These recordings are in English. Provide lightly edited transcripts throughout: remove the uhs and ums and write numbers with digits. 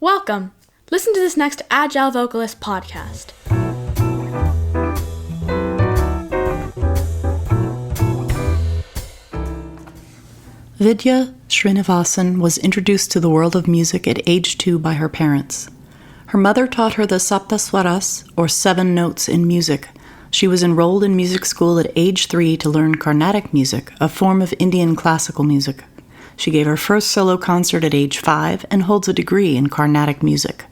Welcome! Listen to this next Agile Vocalist podcast. Vidya Srinivasan was introduced to the world of music at age 2 by her parents. Her mother taught her the Sapthaswarangal, or 7 notes in music. She was enrolled in music school at age 3 to learn Carnatic music, a form of Indian classical music. She gave her first solo concert at age 5 and holds a degree in Carnatic music.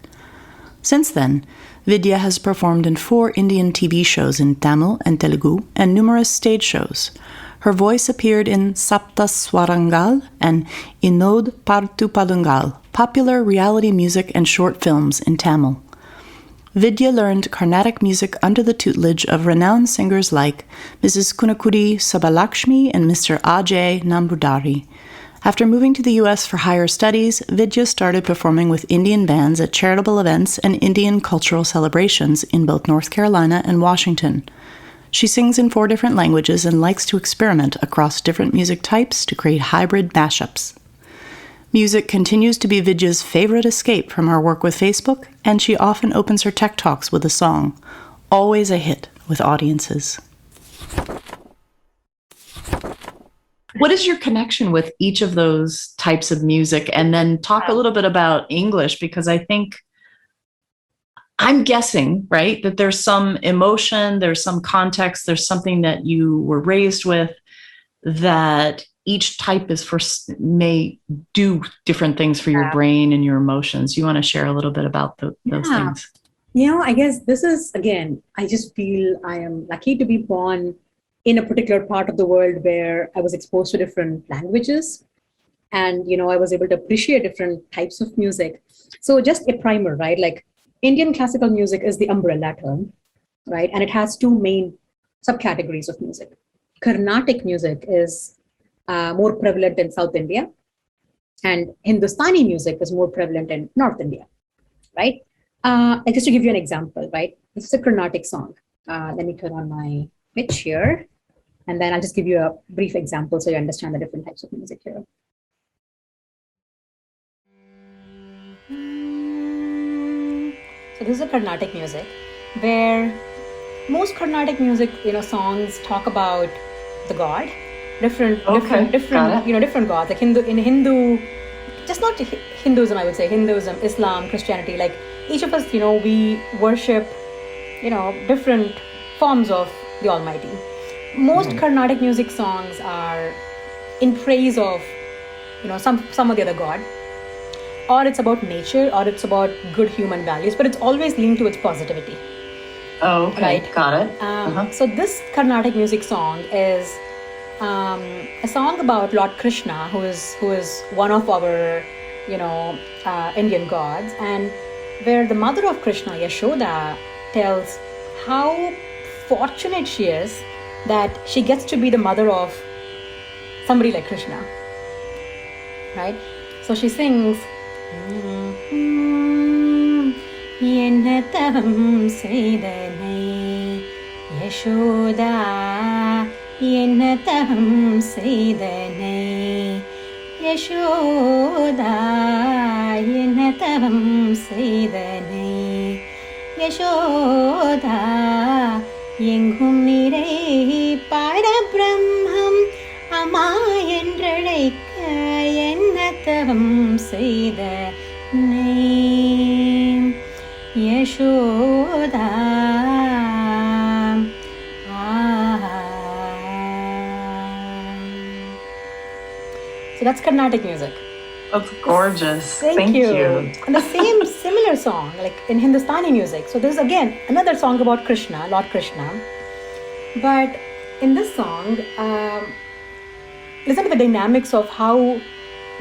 Since then, Vidya has performed in 4 Indian TV shows in Tamil and Telugu and numerous stage shows. Her voice appeared in Sapthaswarangal and Ennodu Paadungal, popular reality music and short films in Tamil. Vidya learned Carnatic music under the tutelage of renowned singers like Mrs. Kunakudi Sabalakshmi and Mr. Ajay Nambudari. After moving to the U.S. for higher studies, Vidya started performing with Indian bands at charitable events and Indian cultural celebrations in both North Carolina and Washington. She sings in 4 different languages and likes to experiment across different music types to create hybrid mashups. Music continues to be Vidya's favorite escape from her work with Facebook, and she often opens her tech talks with a song, always a hit with audiences. What is your connection with each of those types of music? And then talk a little bit about English, because I think, I'm guessing, right, that there's some emotion, there's some context, there's something that you were raised with, that each type may do different things for your brain and your emotions. You want to share a little bit about those things? I guess this is, again, I just feel I am lucky to be born in a particular part of the world where I was exposed to different languages and, I was able to appreciate different types of music. So just a primer, right? Like Indian classical music is the umbrella term, right? And it has 2 main subcategories of music. Carnatic music is more prevalent in South India, and Hindustani music is more prevalent in North India, right? Like just to give you an example, right? This is a Carnatic song. Let me turn on my pitch here, and then I'll just give you a brief example so you understand the different types of music here. So this is a Carnatic music where most Carnatic music, songs talk about the god, different gods, like Hindu, just not Hinduism, I would say, Hinduism, Islam, Christianity, like each of us, we worship, different forms of the Almighty. Most Carnatic music songs are in praise of, some of the other god, or it's about nature, or it's about good human values, but it's always linked to its positivity. Oh, okay. Right? Got it. So this Carnatic music song is a song about Lord Krishna, who is one of our, Indian gods, and where the mother of Krishna, Yashoda, tells how fortunate she is that she gets to be the mother of somebody like Krishna, right? So she sings, Yennatam Seidane Yashoda, Yennatam Seidane Yashoda, Yennatam Seidane Yashoda, Yengum Nirei Parabrahmam Amma Yendraleika Yennatam Seidane Yashoda. So that's Carnatic music. That's gorgeous. Thank you. And the similar song, like in Hindustani music. So this is again another song about Krishna, Lord Krishna. But in this song, listen to the dynamics of how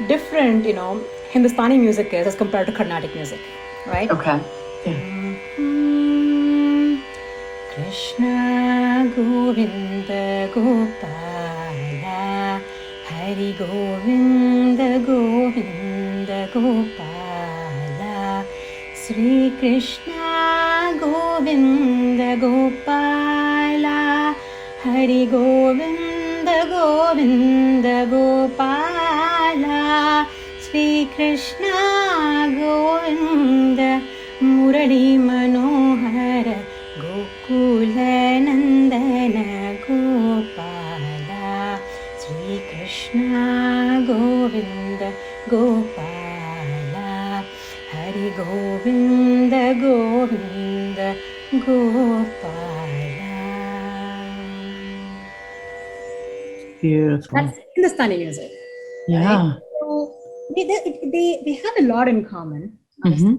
different, Hindustani music is as compared to Carnatic music, right? Okay. Yeah. Krishna Govinda Gopala, Hari Govinda Govinda Gopala, Sri Krishna Govinda Gopala, Hari Govinda Govinda Gopala, Shri Krishna Govinda Murali Manohara Gokula Nandana Gopala Shri Krishna Govinda Gopala Hari Govinda Govinda Gopala. Beautiful. That's Hindustani music. Yeah. Right? So they have a lot in common, honestly,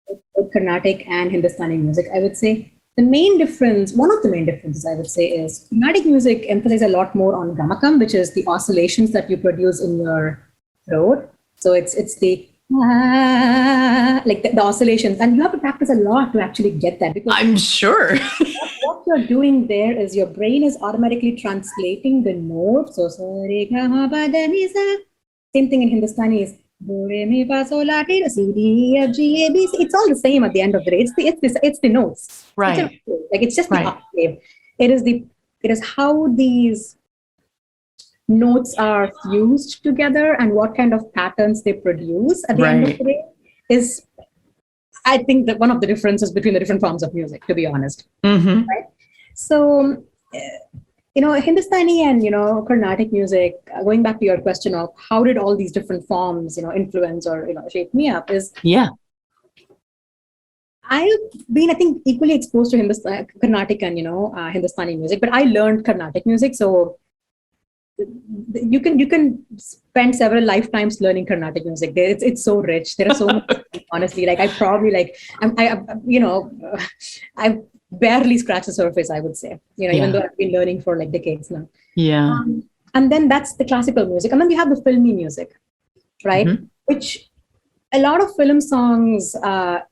with Carnatic and Hindustani music. I would say the main difference, one of the main differences I would say, is Carnatic music emphasizes a lot more on gamakam, which is the oscillations that you produce in your throat. So it's the like the oscillations, and you have to practice a lot to actually get that, because I'm sure. what you're doing there is your brain is automatically translating the notes. So same thing in Hindustani is do re mi fa sol la ti c d f g a b c. It's all the same at the end of the day. It's the notes. Right. It's just Right. the octave. It is how these notes are fused together and what kind of patterns they produce at the end of Right. the day is, I think, that one of the differences between the different forms of music, to be honest. Mm-hmm. Right? So, Hindustani and, Carnatic music, going back to your question of how did all these different forms, influence or, shape me up, is Yeah. I've been, I think, equally exposed to Carnatic and, Hindustani music, but I learned Carnatic music. So you can spend several lifetimes learning Carnatic music. It's so rich. There are so many, honestly, like I probably like, I've barely scratched the surface, I would say, even though I've been learning for like decades now. Yeah. And then that's the classical music. And then you have the filmy music, right? Which a lot of film songs are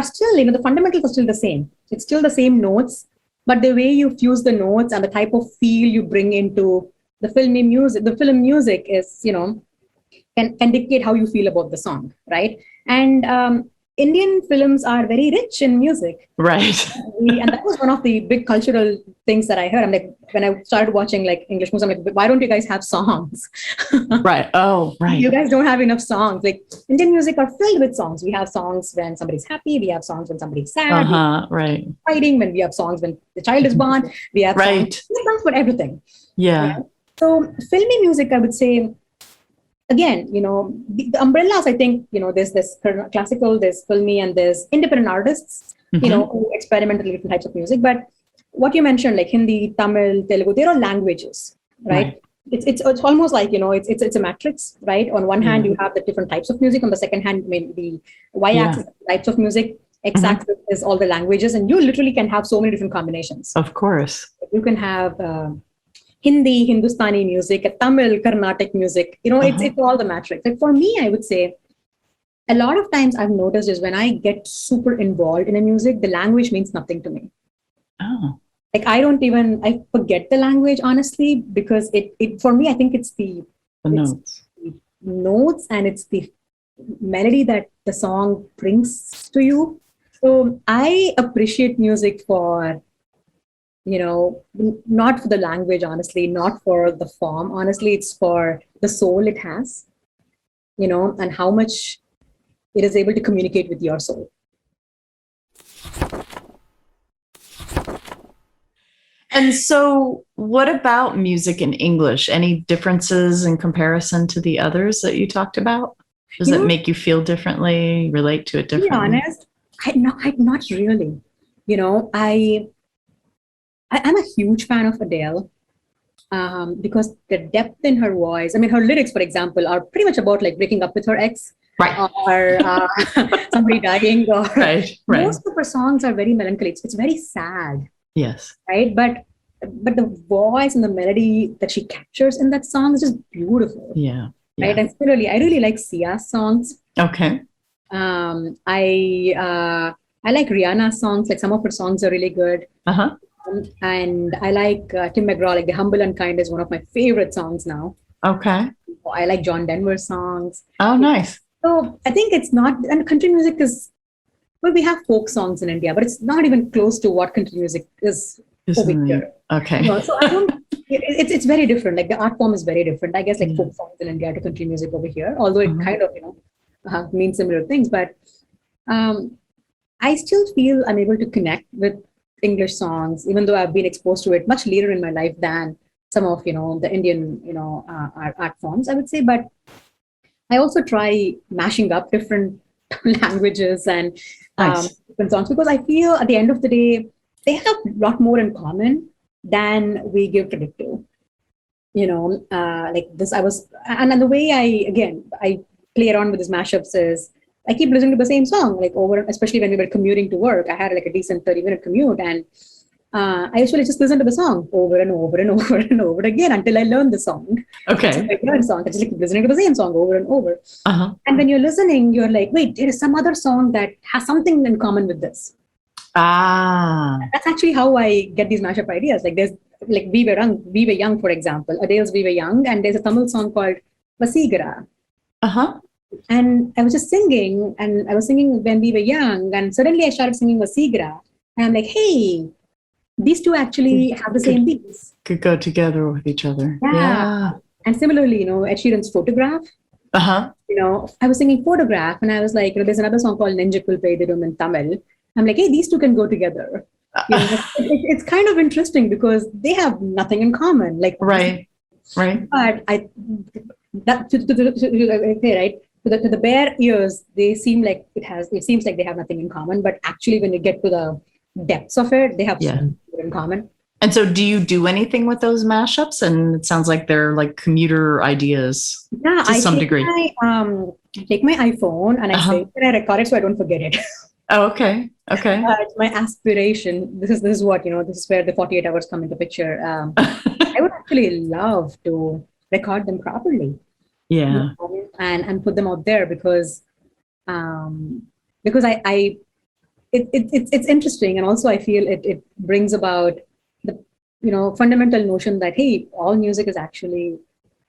still, the fundamentals are still the same. It's still the same notes, but the way you fuse the notes and the type of feel you bring into the film music is, can dictate how you feel about the song, right? And Indian films are very rich in music. Right. And that was one of the big cultural things that I heard. I'm like, when I started watching like English movies, I'm like, why don't you guys have songs? Right. Oh, right. You guys don't have enough songs. Like Indian music are filled with songs. We have songs when somebody's happy. We have songs when somebody's sad. Right. Fighting. When we have songs when the child is born. We have songs for everything. Yeah. Right? So filmy music, I would say, again, the umbrellas, I think, there's this classical, there's filmy, and there's independent artists, who experiment with different types of music. But what you mentioned, like Hindi, Tamil, Telugu, they're all languages, right? It's almost like, it's a matrix, right? On one hand, you have the different types of music. On the second hand, maybe the y-axis types of music, x-axis is all the languages, and you literally can have so many different combinations. Of course. You can have Hindi, Hindustani music, Tamil, Carnatic music, it's all the matrix. Like for me, I would say, a lot of times I've noticed is when I get super involved in a music, the language means nothing to me. Oh. Like I forget the language, honestly, because it for me, I think it's the notes and it's the melody that the song brings to you. So I appreciate music for, not for the language, honestly, not for the form, honestly, it's for the soul it has, and how much it is able to communicate with your soul. And so what about music in English? Any differences in comparison to the others that you talked about? Does it make you feel differently, relate to it differently? To be honest, not really. I'm a huge fan of Adele, because the depth in her voice, I mean, her lyrics, for example, are pretty much about like breaking up with her ex, right, or somebody dying, or right. Most of her songs are very melancholic. It's very sad. Yes. Right. But the voice and the melody that she captures in that song is just beautiful. Yeah. Right. And similarly, I really like Sia's songs. Okay. I like Rihanna's songs. Like some of her songs are really good. And I like Tim McGraw, like The Humble and Kind is one of my favorite songs now. Okay. I like John Denver's songs. Oh, nice. So I think it's not, and country music is, well, we have folk songs in India, but it's not even close to what country music is over here. Okay. So it's very different. Like the art form is very different. I guess like folk songs in India to country music over here, although it kind of means similar things. But I still feel I'm able to connect with English songs, even though I've been exposed to it much later in my life than some of the Indian art forms, I would say. But I also try mashing up different languages and different songs because I feel at the end of the day they have a lot more in common than we give credit to. Like this, and the way I play around with these mashups is I keep listening to the same song, like over, especially when we were commuting to work. I had like a decent 30-minute commute, and I usually just listen to the song over and over and over and over again until I learn the song. Okay. So I learn song. I just keep listening to the same song over and over. And when you're listening, you're like, wait, there is some other song that has something in common with this. That's actually how I get these mashup ideas. Like there's like We Were Young, for example, Adele's We Were Young, and there's a Tamil song called Vasigara. And I was just singing, and I was singing When We Were Young, and suddenly I started singing Vasigara. And I'm like, hey, these two actually have the same beats. Could go together with each other. Yeah. And similarly, Ed Sheeran's Photograph. I was singing Photograph, and I was like, there's another song called Nenjukul Peididum in Tamil. I'm like, hey, these two can go together. It's kind of interesting because they have nothing in common. Like right. But to the bare ears, they seem like it seems like they have nothing in common. But actually, when you get to the depths of it, they have something in common. And so do you do anything with those mashups? And it sounds like they're like commuter ideas to some degree. I take my iPhone and I record it so I don't forget it. Oh, okay. It's my aspiration. This is what, this is where the 48 hours come into picture. I would actually love to record them properly. Yeah. And put them out there because it's interesting. And also I feel it brings about the, fundamental notion that, hey, all music is actually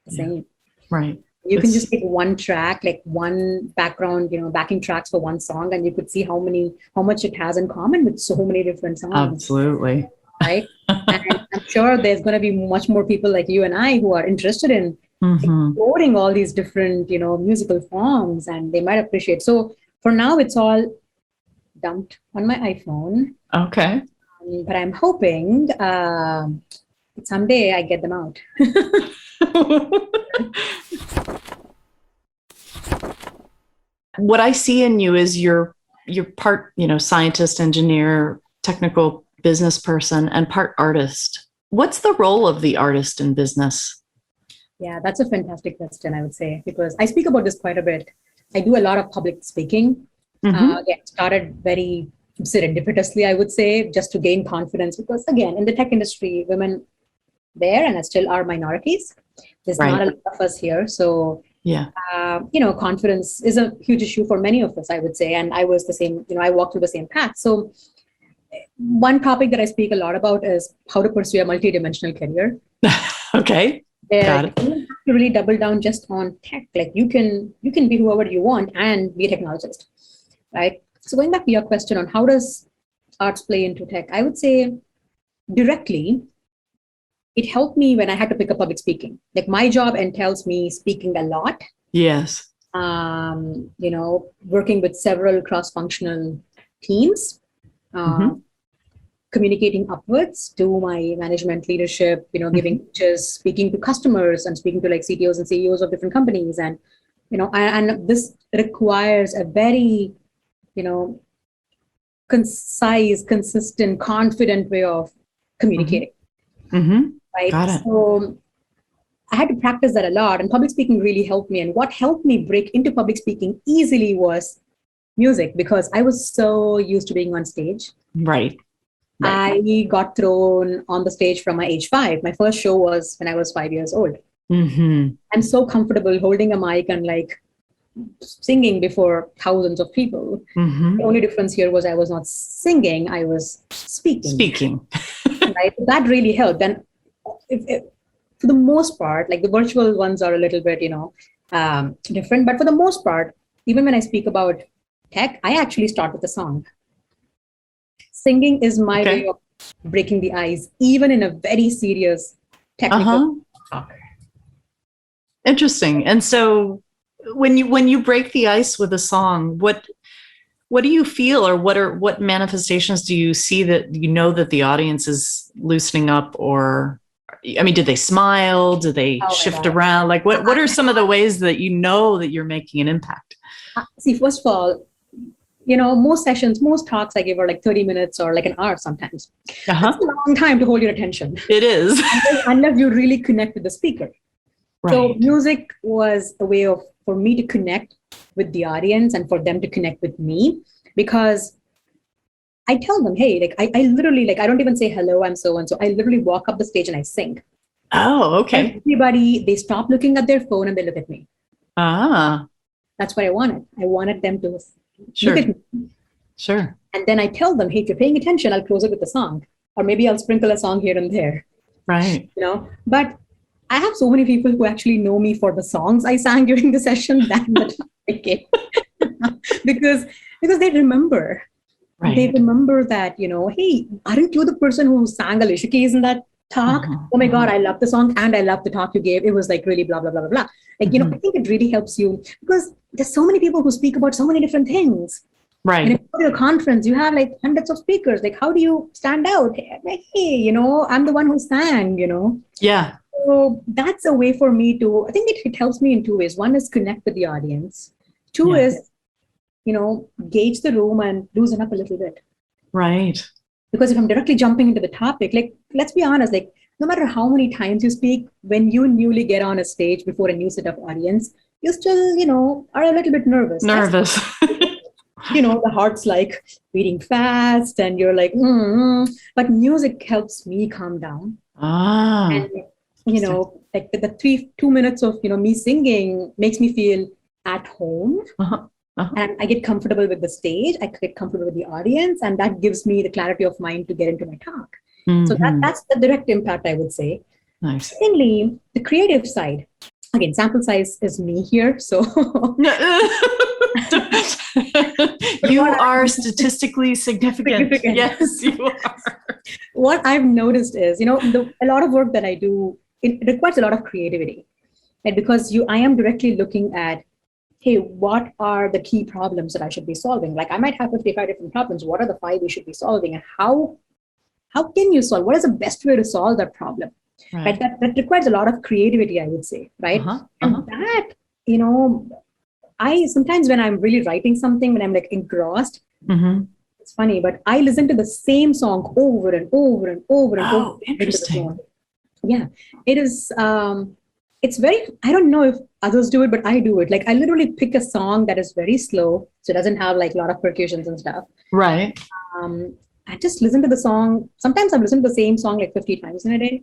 the same. Right. You can just take one track, like one background, backing tracks for one song, and you could see how much it has in common with so many different songs. Absolutely. Right. And I'm sure there's going to be much more people like you and I who are interested in exploring all these different, musical forms, and they might appreciate. So for now, it's all dumped on my iPhone. Okay. But I'm hoping someday I get them out. What I see in you is you're part, scientist, engineer, technical business person, and part artist. What's the role of the artist in business? Yeah, that's a fantastic question, I would say, because I speak about this quite a bit. I do a lot of public speaking. Started very serendipitously, I would say, just to gain confidence, because again, in the tech industry, women there and still are minorities. There's not a lot of us here. So, confidence is a huge issue for many of us, I would say. And I was the same, I walked through the same path. So one topic that I speak a lot about is how to pursue a multi-dimensional career. Okay. Got it. You don't have to really double down just on tech. Like you can be whoever you want and be a technologist, right? So going back to your question on how does arts play into tech, I would say directly, it helped me when I had to pick up public speaking. Like my job entails me speaking a lot. Yes. Working with several cross-functional teams, communicating upwards to my management leadership, giving pitches, speaking to customers and speaking to like CTOs and CEOs of different companies. And, and this requires a very, concise, consistent, confident way of communicating. Right. Got it. So I had to practice that a lot, and public speaking really helped me. And what helped me break into public speaking easily was music, because I was so used to being on stage. Right. I got thrown on the stage from my age 5. My first show was when I was 5 years old. I'm so comfortable holding a mic and like singing before thousands of people. The only difference here was I was not singing, I was speaking. Right? That really helped. And for the most part, like the virtual ones are a little bit, different. But for the most part, even when I speak about tech, I actually start with a song. Singing is my way of breaking the ice, even in a very serious technical talk. Interesting. And so when you break the ice with a song, what do you feel, or what manifestations do you see that you know that the audience is loosening up? Or I mean, did they smile? Do they shift around? Like what are some of the ways that you know that you're making an impact? See, first of all, most sessions, most talks I give are like 30 minutes or like an hour sometimes. That's a long time to hold your attention. It is. Unless you really connect with the speaker. Right. So music was a way for me to connect with the audience and for them to connect with me, because I tell them, hey, like I literally, like, I don't even say hello, I'm so and so. I literally walk up the stage and I sing. Oh, okay. Everybody, they stop looking at their phone and they look at me. That's what I wanted. I wanted them to look at me. Sure. And then I tell them, hey, if you're paying attention, I'll close it with a song, or maybe I'll sprinkle a song here and there. Right. But I have so many people who actually know me for the songs I sang during the session than the topic. because they remember. Right. They remember that, hey, aren't you the person who sang Alicia Keys in that talk? Oh my God, I love the song and I love the talk you gave. It was like really blah, blah, blah, blah, blah. Like, I think it really helps you, because there's so many people who speak about so many different things. Right. And if you go to a conference, you have like hundreds of speakers. Like, how do you stand out? Like, hey, I'm the one who sang, Yeah. So that's a way for me to, I think it helps me in two ways. One is connect with the audience. Two is, gauge the room and loosen up a little bit. Right. Because if I'm directly jumping into the topic, like, let's be honest, like, no matter how many times you speak, when you newly get on a stage before a new set of audience, you still, are a little bit nervous. The heart's like beating fast and you're like, but music helps me calm down. And, like the 2 minutes of, me singing makes me feel at home. And I get comfortable with the stage. I get comfortable with the audience, and that gives me the clarity of mind to get into my talk. So that's the direct impact, I would say. Nice. Secondly, the creative side. Again, sample size is me here. So you are statistically significant. Yes, you are. What I've noticed is, a lot of work that I do, it requires a lot of creativity. And because I am directly looking at, hey, what are the key problems that I should be solving? Like, I might have 55 different problems. What are the 5 we should be solving? And how can you solve? What is the best way to solve that problem? Right? That requires a lot of creativity, I would say, right? And that, I sometimes when I'm really writing something, when I'm like engrossed, it's funny, but I listen to the same song over and over and over and over. Interesting. Yeah, it is. It's very, I don't know if others do it, but I do it. Like, I literally pick a song that is very slow, so it doesn't have like a lot of percussions and stuff. Right. I just listen to the song. Sometimes I've listened to the same song like 50 times in a day.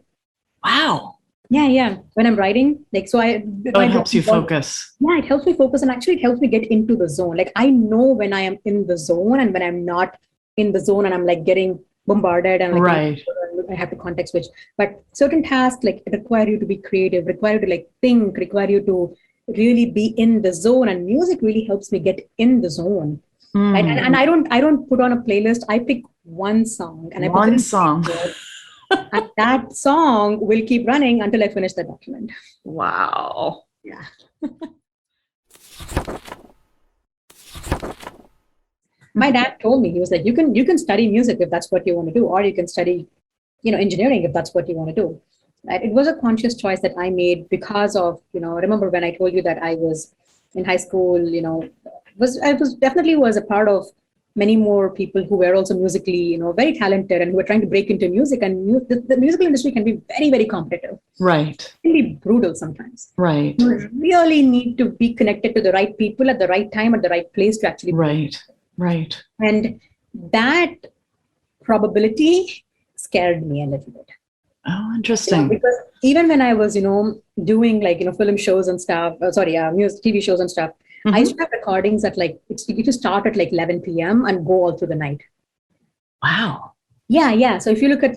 Wow. Yeah. When I'm writing, like, so it helps you focus. Yeah, it helps me focus, and actually it helps me get into the zone. Like, I know when I am in the zone and when I'm not in the zone and I'm like getting bombarded and like, I have to context switch. But certain tasks like require you to be creative, require you to like think, require you to really be in the zone, and music really helps me get in the zone. Right? And I don't put on a playlist. I pick one song and and that song will keep running until I finish the document. Wow. Yeah. My dad told me, he was like, you can study music if that's what you want to do, or you can study, engineering if that's what you want to do. Right? It was a conscious choice that I made because of, remember when I told you that I was in high school, I was definitely a part of many more people who were also musically, very talented and who were trying to break into music. And the musical industry can be very, very competitive. Right. It can be brutal sometimes. Right. You really need to be connected to the right people at the right time, at the right place to actually. Right. And that probability scared me a little bit. Oh, interesting. Because even when I was, doing like, film shows and stuff, music, TV shows and stuff, I used to have recordings at like, it used to start at like 11 p.m. and go all through the night. Wow. Yeah. So if you look at,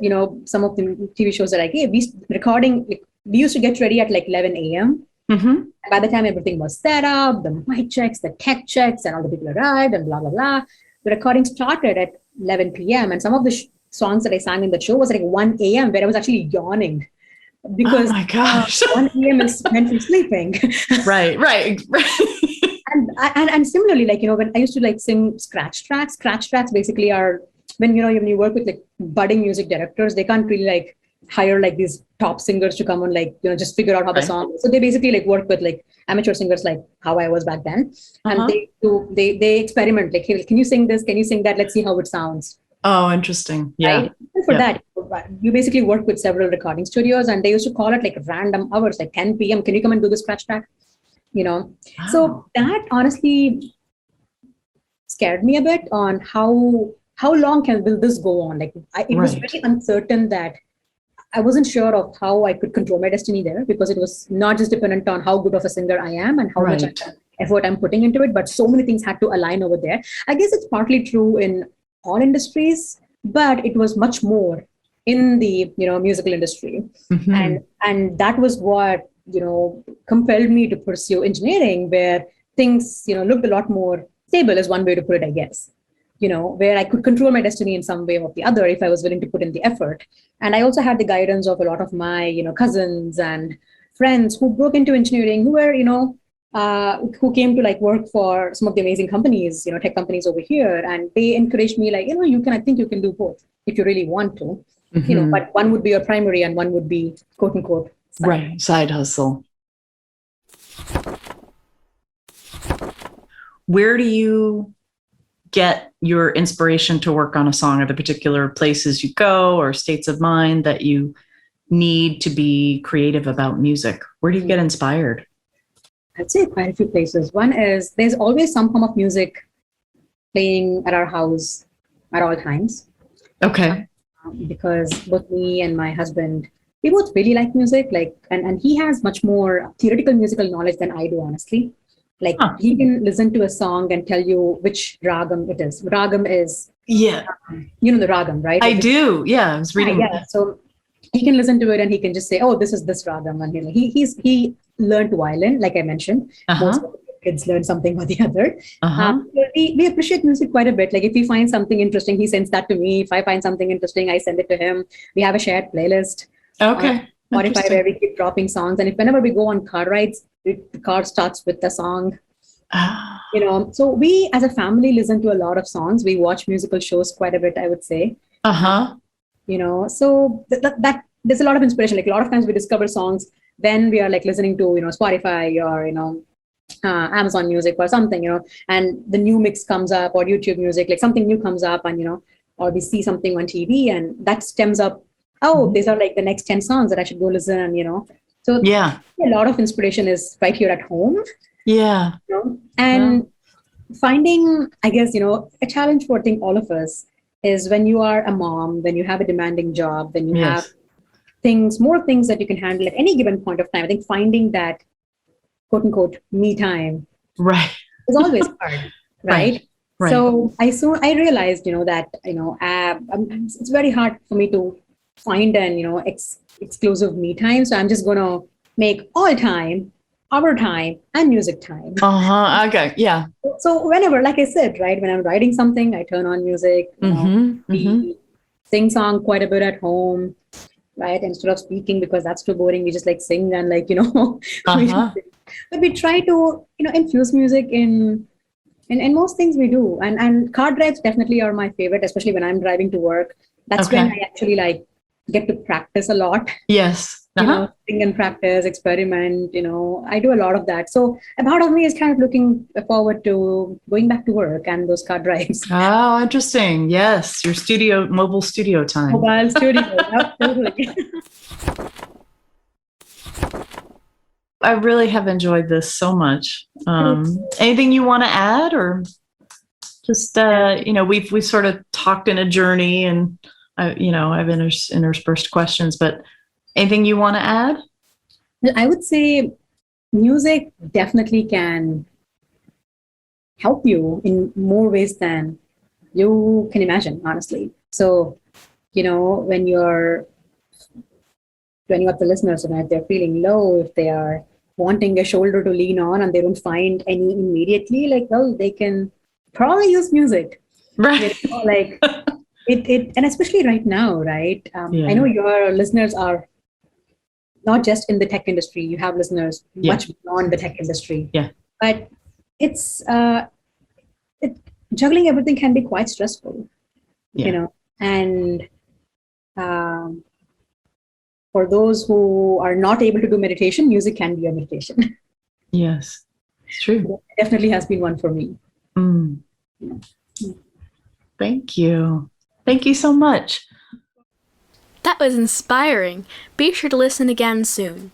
some of the TV shows that I gave, we used to get ready at like 11 a.m. By the time everything was set up, the mic checks, the tech checks, and all the people arrived and blah, blah, blah. The recording started at 11 p.m. And some of the songs that I sang in the show was like 1 a.m. where I was actually yawning. because oh my gosh. 1 a.m. is meant for sleeping. Right. And similarly, like, when I used to like sing scratch tracks basically are when, when you work with like budding music directors, they can't really like hire like these top singers to come and like, just figure out how the song. So they basically like work with like amateur singers, like how I was back then. And they experiment like, hey, can you sing this? Can you sing that? Let's see how it sounds. Oh, interesting. Yeah. Right? And for that, you basically work with several recording studios, and they used to call it like random hours, like 10 p.m. Can you come and do the scratch track? So that honestly scared me a bit on how long will this go on. Like it was very uncertain, that I wasn't sure of how I could control my destiny there, because it was not just dependent on how good of a singer I am and how much effort I'm putting into it, but so many things had to align over there. I guess it's partly true in all industries, but it was much more in the musical industry. And that was what compelled me to pursue engineering, where things looked a lot more stable, is one way to put it, I guess. Where I could control my destiny in some way or the other if I was willing to put in the effort. And I also had the guidance of a lot of my cousins and friends who broke into engineering, who were who came to like work for some of the amazing companies, tech companies over here, and they encouraged me like, I think you can do both if you really want to. But one would be your primary and one would be quote unquote side hustle. Where do you get your inspiration to work on a song? Are there particular places you go or states of mind that you need to be creative about music? Where do you get inspired? I'd say quite a few places. One is there's always some form of music playing at our house at all times. Okay. Because both me and my husband, we both really like music, like, and he has much more theoretical musical knowledge than I do, honestly. Like he can listen to a song and tell you which ragam it is. Ragam is, the ragam, right? I do. Yeah, I was reading. Yeah. So he can listen to it and he can just say, oh, this is this ragam. And he learned violin, like I mentioned. Most of the kids learn something or the other. We appreciate music quite a bit. Like if he finds something interesting, he sends that to me. If I find something interesting, I send it to him. We have a shared playlist. Okay. Spotify, where we keep dropping songs. And if whenever we go on car rides, the car starts with the song. So we as a family listen to a lot of songs. We watch musical shows quite a bit, I would say. So that there's a lot of inspiration. Like a lot of times we discover songs when we are like listening to Spotify or Amazon Music or something, and the new mix comes up, or YouTube Music, like something new comes up, and or we see something on TV, and that stems up. Oh, these are like the next 10 songs that I should go listen, and so a lot of inspiration is right here at home. And finding, I guess, a challenge for I think all of us is when you are a mom, when you have a demanding job, when you have more things that you can handle at any given point of time. I think finding that quote unquote me time is always hard, right? So I realized, that it's very hard for me to find an exclusive me time. So I'm just gonna make all time, our time, and music time. Okay. Yeah. So whenever, like I said, right, when I'm writing something, I turn on music. We sing song quite a bit at home, right? Instead of speaking, because that's too boring, we just like sing and like but we try to infuse music in most things we do. And car drives definitely are my favorite, especially when I'm driving to work. That's when I actually like get to practice a lot. Sing and practice, experiment, I do a lot of that. So a part of me is kind of looking forward to going back to work and those car drives. Oh, interesting. Yes. Your mobile studio time. Mobile studio. Absolutely. I really have enjoyed this so much. Anything you want to add, or just, we've sort of talked in a journey, and I've interspersed questions, but anything you want to add? I would say music definitely can help you in more ways than you can imagine, honestly. So, when you have the listeners, if they're feeling low, if they are wanting a shoulder to lean on and they don't find any immediately, they can probably use music. Right. It and especially right now, right? I know your listeners are not just in the tech industry. You have listeners much beyond the tech industry. Yeah. But it's juggling everything can be quite stressful, and for those who are not able to do meditation, music can be a meditation. Yes, it's true. It definitely has been one for me. Mm. Thank you. Thank you so much. That was inspiring. Be sure to listen again soon.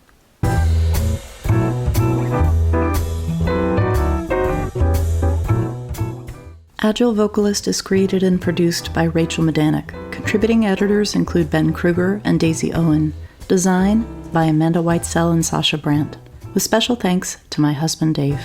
Agile Vocalist is created and produced by Rachel Medanik. Contributing editors include Ben Kruger and Daisy Owen. Design by Amanda Whitesell and Sasha Brandt. With special thanks to my husband, Dave.